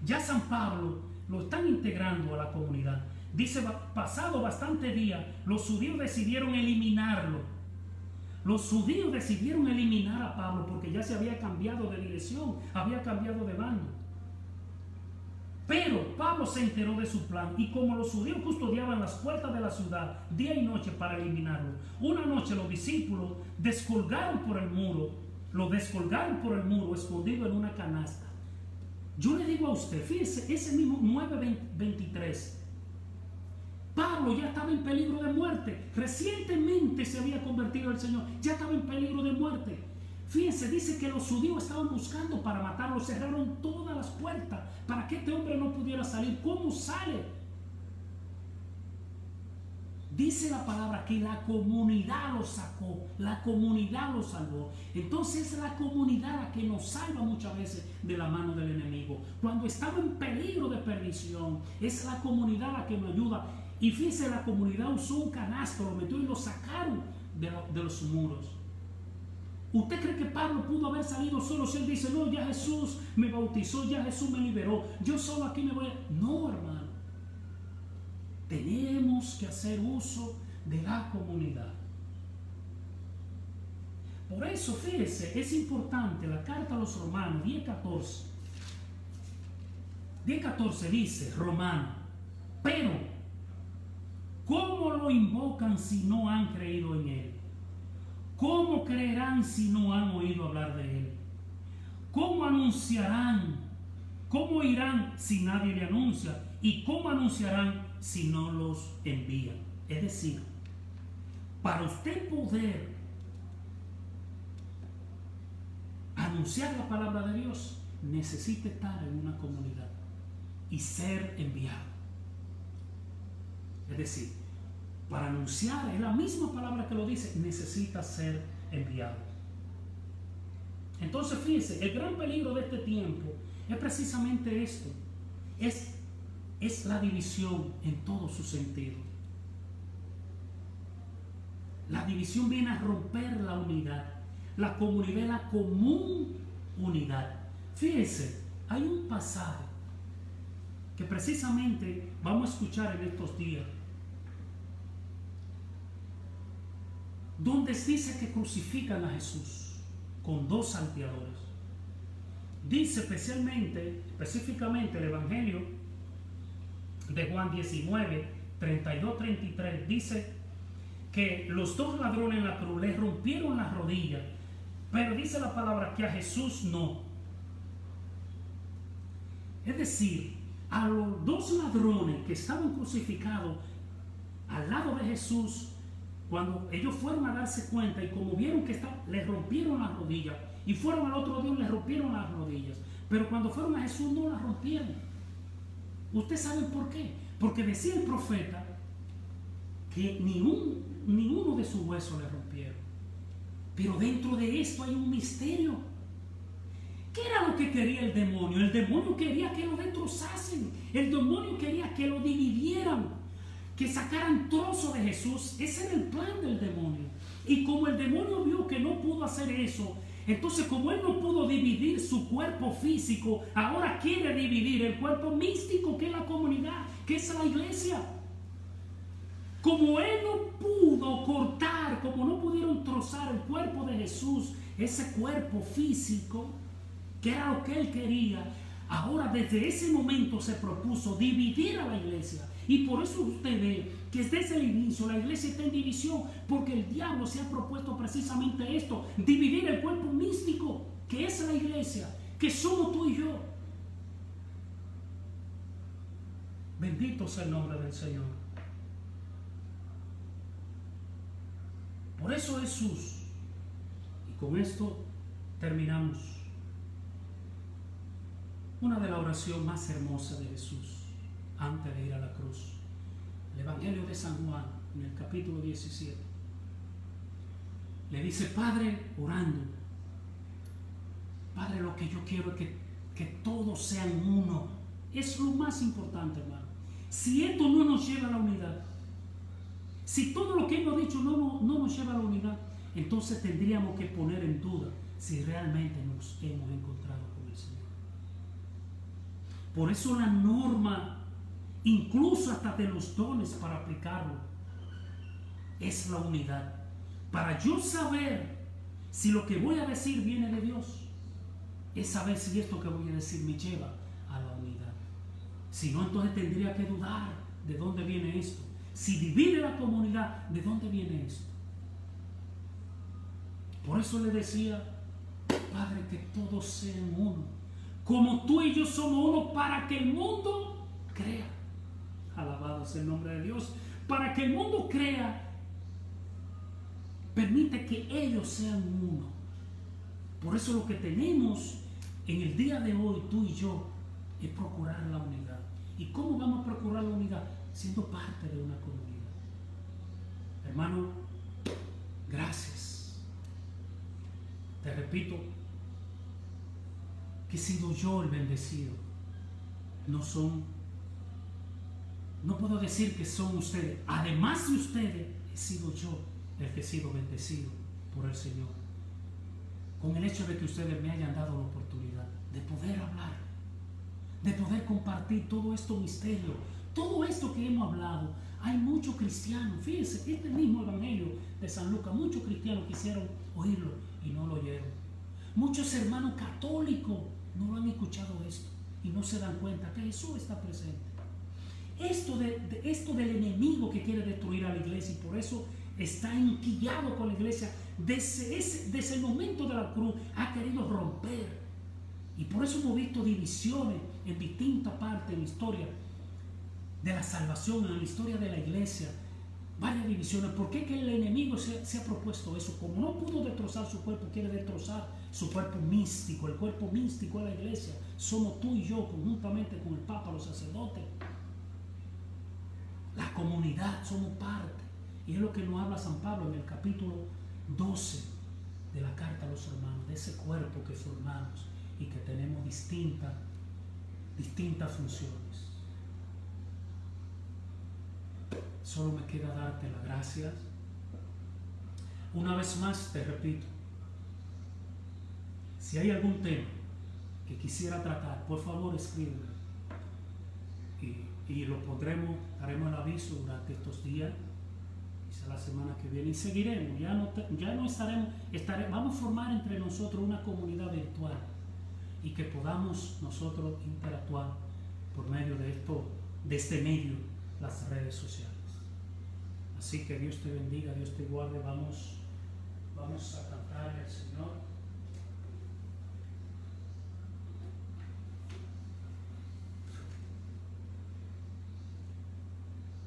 ya San Pablo lo están integrando a la comunidad. Dice, pasado bastante día, los judíos decidieron eliminarlo. Los judíos decidieron eliminar a Pablo porque ya se había cambiado de dirección, había cambiado de bando. Pero Pablo se enteró de su plan y como los judíos custodiaban las puertas de la ciudad día y noche para eliminarlo, una noche los discípulos lo descolgaron por el muro escondido en una canasta. Yo le digo a usted, fíjese, ese mismo 9:23, Pablo ya estaba en peligro de muerte. Recientemente se había convertido al Señor, ya estaba en peligro de muerte. Fíjense, dice que los judíos estaban buscando para matarlo, cerraron todas las puertas para que este hombre no pudiera salir. ¿Cómo sale? Dice la palabra que la comunidad lo sacó, la comunidad lo salvó. Entonces es la comunidad la que nos salva muchas veces de la mano del enemigo. Cuando estamos en peligro de perdición, es la comunidad la que nos ayuda. Y fíjense, la comunidad usó un canasto, lo metió y lo sacaron de los muros. ¿Usted cree que Pablo pudo haber salido solo si él dice, no, ya Jesús me bautizó, ya Jesús me liberó, yo solo aquí me voy a... No, hermano. Tenemos que hacer uso de la comunidad. Por eso, fíjese, es importante la carta a los Romanos 10:14. 10:14 dice, Romano, pero ¿cómo lo invocan si no han creído en él? ¿Cómo creerán si no han oído hablar de él? ¿Cómo anunciarán? ¿Cómo irán si nadie le anuncia? ¿Y cómo anunciarán si no los envían? Es decir, para usted poder anunciar la palabra de Dios, necesita estar en una comunidad y ser enviado. Es decir, para anunciar, es la misma palabra que lo dice, necesita ser enviado. Entonces, fíjense, el gran peligro de este tiempo es precisamente esto. Es la división en todo su sentido. La división viene a romper la unidad. La comunidad es la común unidad. Fíjense, hay un pasaje que precisamente vamos a escuchar en estos días, donde dice que crucifican a Jesús con 2 salteadores. Dice específicamente el Evangelio de Juan 19, 32-33, dice que los dos ladrones en la cruz le rompieron las rodillas, pero dice la palabra que a Jesús no. Es decir, a los dos ladrones que estaban crucificados al lado de Jesús, cuando ellos fueron a darse cuenta y como vieron que les rompieron las rodillas, y fueron al otro día y les rompieron las rodillas, pero cuando fueron a Jesús no las rompieron. ¿Ustedes saben por qué? Porque decía el profeta que ni uno de sus huesos le rompieron. Pero dentro de esto hay un misterio. ¿Qué era lo que quería el demonio? El demonio quería que lo destrozasen. El demonio quería que lo dividieran, que sacaran trozos de Jesús. Ese era el plan del demonio. Y como el demonio vio que no pudo hacer eso, entonces como él no pudo dividir su cuerpo físico, ahora quiere dividir el cuerpo místico, que es la comunidad, que es la iglesia. Como él no pudo cortar, como no pudieron trozar el cuerpo de Jesús, ese cuerpo físico, que era lo que él quería, ahora desde ese momento se propuso dividir a la iglesia. Y por eso usted ve que desde el inicio la iglesia está en división, porque el diablo se ha propuesto precisamente esto, dividir el cuerpo místico, que es la iglesia, que somos tú y yo. Bendito sea el nombre del Señor. Por eso Jesús, y con esto terminamos, una de las oraciones más hermosas de Jesús antes de ir a la cruz. El Evangelio de San Juan, en el capítulo 17, le dice: Padre, orando, Padre, lo que yo quiero es que todos sean uno. Es lo más importante, hermano. Si esto no nos lleva a la unidad, si todo lo que hemos dicho no nos lleva a la unidad, entonces tendríamos que poner en duda si realmente nos hemos encontrado con el Señor. Por eso la norma, incluso hasta de los dones para aplicarlo, es la unidad. Para yo saber si lo que voy a decir viene de Dios, es saber si esto que voy a decir me lleva a la unidad. Si no, entonces tendría que dudar de dónde viene esto. Si divide la comunidad, ¿de dónde viene esto? Por eso le decía: Padre, que todos sean uno, como tú y yo somos uno, para que el mundo crea. Alabado sea el nombre de Dios. Para que el mundo crea, permite que ellos sean uno. Por eso lo que tenemos en el día de hoy, tú y yo, es procurar la unidad. ¿Y cómo vamos a procurar la unidad? Siendo parte de una comunidad. Hermano, gracias. Te repito que he sido yo el bendecido. No puedo decir que son ustedes. Además de ustedes, he sido yo el que he sido bendecido por el Señor, con el hecho de que ustedes me hayan dado la oportunidad de poder hablar, de poder compartir todo esto misterio, todo esto que hemos hablado. Hay muchos cristianos, fíjense, este mismo Evangelio de San Lucas, muchos cristianos quisieron oírlo y no lo oyeron. Muchos hermanos católicos no lo han escuchado esto y no se dan cuenta que Jesús está presente. Esto del enemigo que quiere destruir a la iglesia, y por eso está enquillado con la iglesia desde el momento de la cruz, ha querido romper. Y por eso hemos visto divisiones en distintas partes en la historia de la salvación, en la historia de la iglesia, varias divisiones. ¿Por qué que el enemigo se ha propuesto eso? Como no pudo destrozar su cuerpo, quiere destrozar su cuerpo místico. El cuerpo místico de la iglesia somos tú y yo, conjuntamente con el Papa, los sacerdotes, la comunidad, somos parte. Y es lo que nos habla San Pablo en el capítulo 12 de la carta a los hermanos, de ese cuerpo que formamos y que tenemos distintas funciones. Solo me queda darte las gracias. Una vez más te repito, si hay algún tema que quisiera tratar, por favor escríbeme y lo haremos el aviso durante estos días, quizá la semana que viene, y seguiremos. Ya no estaremos, vamos a formar entre nosotros una comunidad virtual y que podamos nosotros interactuar por medio de este medio, las redes sociales. Así que Dios te bendiga, Dios te guarde. Vamos a cantar al Señor.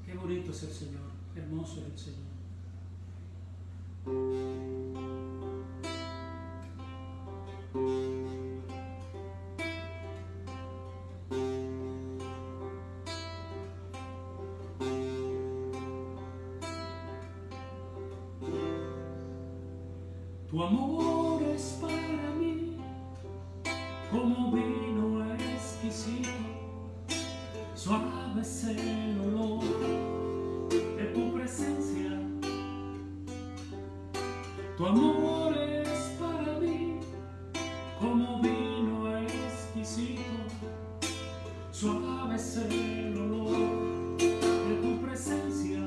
Qué bonito es el Señor, hermoso es el Señor. Tu amor es para mí como vino exquisito, suave es el olor de tu presencia. Tu amor es para mí como vino exquisito, suave es el olor de tu presencia.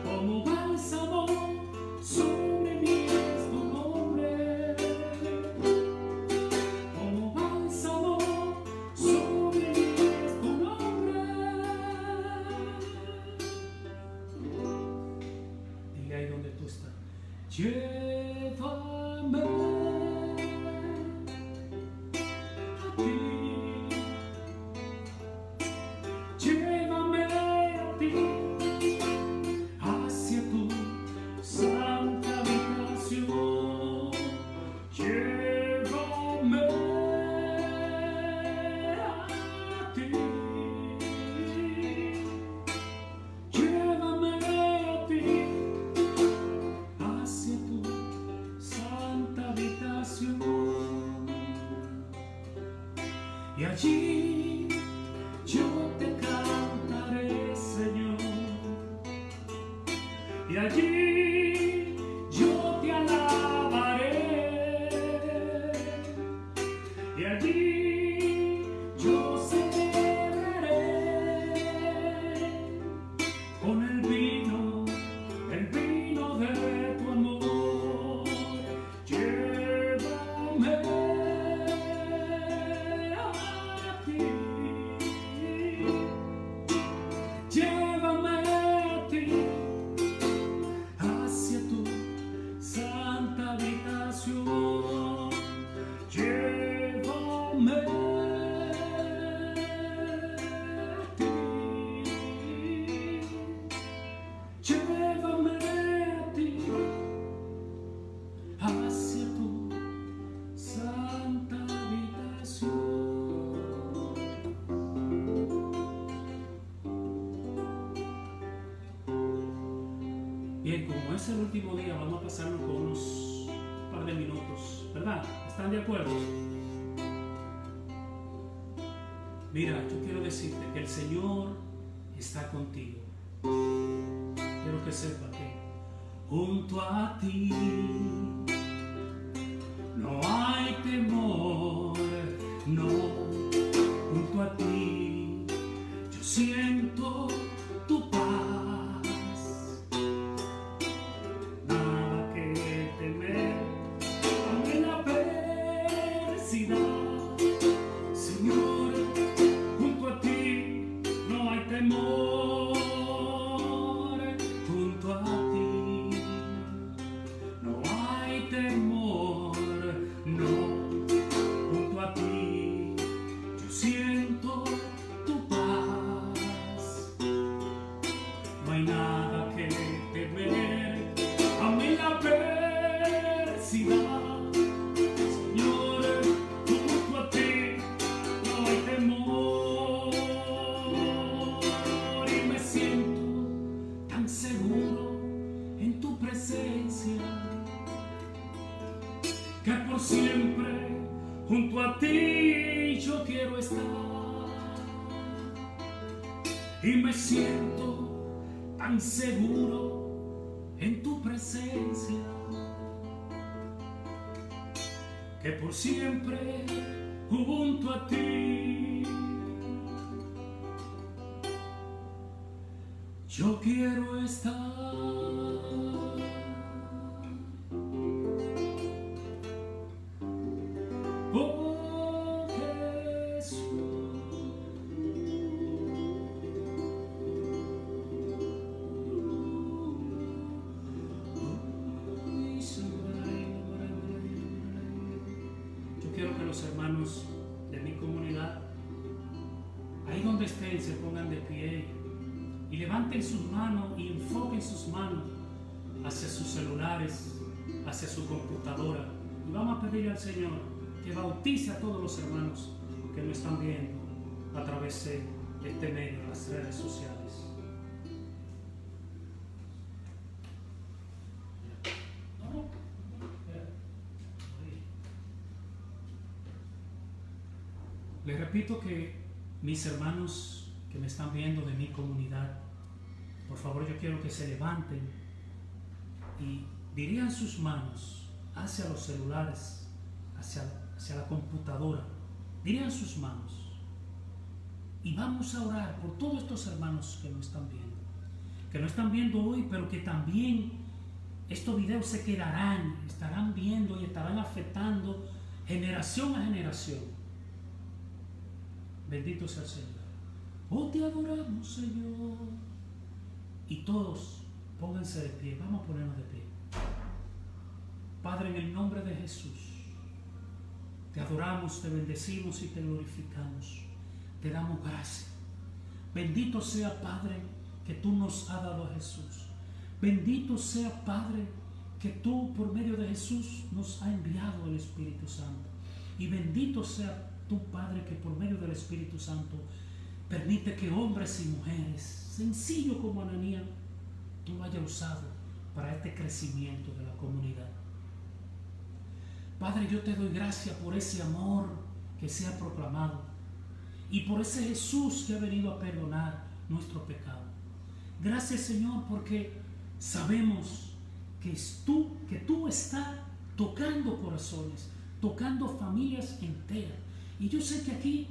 Como bálsamo sobre mí es tu nombre, como bálsamo sobre mí es tu nombre. Dile ahí donde tú estás. Llévame a ti, llévame a ti, hacia tu santa habitación. Llévame a ti, llévame a ti, hacia tu santa habitación. Y allí yo te cantaré, Señor. Y allí yo te alabaré. Y allí yo celebraré con el vino de tu amor. Llévame a ti, llévame a ti, hacia tu santa habitación. Llévame a ti, llévame a ti, hacia tu santa habitación. Bien, como es el último día, vamos a pasarnos con unos par de minutos, ¿verdad? ¿Están de acuerdo? Mira, yo quiero decirte que el Señor está contigo. Quiero que sepa que junto a ti no hay temor, no, junto a ti yo siento tu paz. Nada que temer ante la adversidad, Señor, junto a ti no hay temor, junto a ti no hay temor, no, junto a ti yo siento tu paz. No hay nada que temer ante la adversidad, Señor, junto a ti no hay temor. Y me siento tan seguro en tu presencia, que por siempre junto a ti yo quiero estar. Y me siento tan seguro en tu presencia, que por siempre junto a ti yo quiero estar. Oh Jesús, pido que los hermanos de mi comunidad, ahí donde estén, se pongan de pie y levanten sus manos y enfoquen sus manos hacia sus celulares, hacia su computadora. Y vamos a pedirle al Señor que bautice a todos los hermanos que nos están viendo a través de este medio, las redes sociales. Les repito que mis hermanos que me están viendo de mi comunidad, por favor, yo quiero que se levanten y dirían sus manos hacia los celulares, hacia la computadora. Dirían sus manos y vamos a orar por todos estos hermanos que nos están viendo hoy, pero que también estos videos se quedarán, estarán viendo y estarán afectando generación a generación. Bendito sea el Señor. Oh, te adoramos, Señor. Y todos pónganse de pie. Vamos a ponernos de pie. Padre, en el nombre de Jesús, te adoramos, te bendecimos y te glorificamos. Te damos gracias. Bendito sea, Padre, que tú nos has dado a Jesús. Bendito sea, Padre, que tú por medio de Jesús nos has enviado el Espíritu Santo. Y bendito sea tú, Padre, que por medio del Espíritu Santo permite que hombres y mujeres, sencillos como Ananías, tú lo hayas usado para este crecimiento de la comunidad. Padre, yo te doy gracias por ese amor que se ha proclamado y por ese Jesús que ha venido a perdonar nuestro pecado. Gracias, Señor, porque sabemos que tú estás tocando corazones, tocando familias enteras. Y yo sé que aquí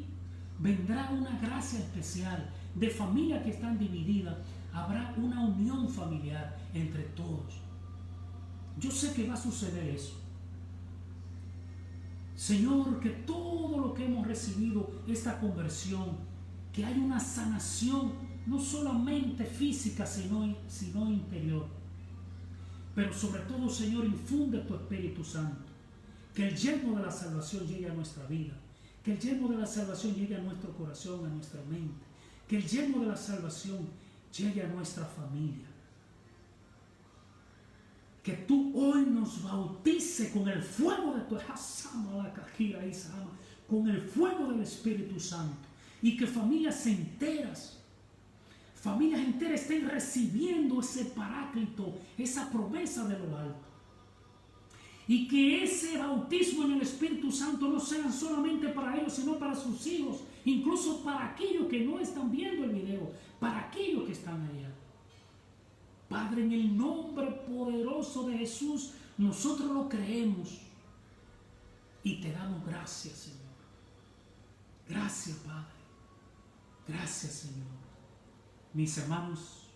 vendrá una gracia especial de familias que están divididas. Habrá una unión familiar entre todos. Yo sé que va a suceder eso. Señor, que todo lo que hemos recibido, esta conversión, que hay una sanación, no solamente física, sino interior. Pero sobre todo, Señor, infunde tu Espíritu Santo. Que el yermo de la salvación llegue a nuestra vida. Que el yermo de la salvación llegue a nuestro corazón, a nuestra mente. Que el yermo de la salvación llegue a nuestra familia. Que tú hoy nos bautices con el fuego de tu con el fuego del Espíritu Santo. Y que familias enteras estén recibiendo ese paráclito, esa promesa de lo alto. Y que ese bautismo en el Espíritu Santo no sea solamente para ellos, sino para sus hijos, incluso para aquellos que no están viendo el video, para aquellos que están allá. Padre, en el nombre poderoso de Jesús, nosotros lo creemos y te damos gracias, Señor. Gracias, Padre. Gracias, Señor. Mis hermanos,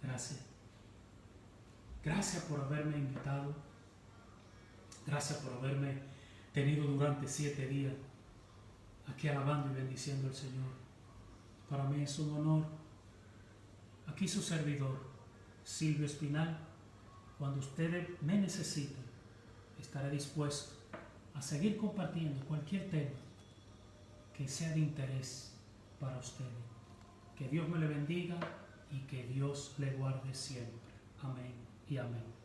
gracias. Gracias por haberme invitado. Gracias por haberme tenido durante 7 días aquí alabando y bendiciendo al Señor. Para mí es un honor. Aquí su servidor, Silvio Espinal. Cuando ustedes me necesiten, estaré dispuesto a seguir compartiendo cualquier tema que sea de interés para ustedes. Que Dios me le bendiga y que Dios le guarde siempre. Amén y amén.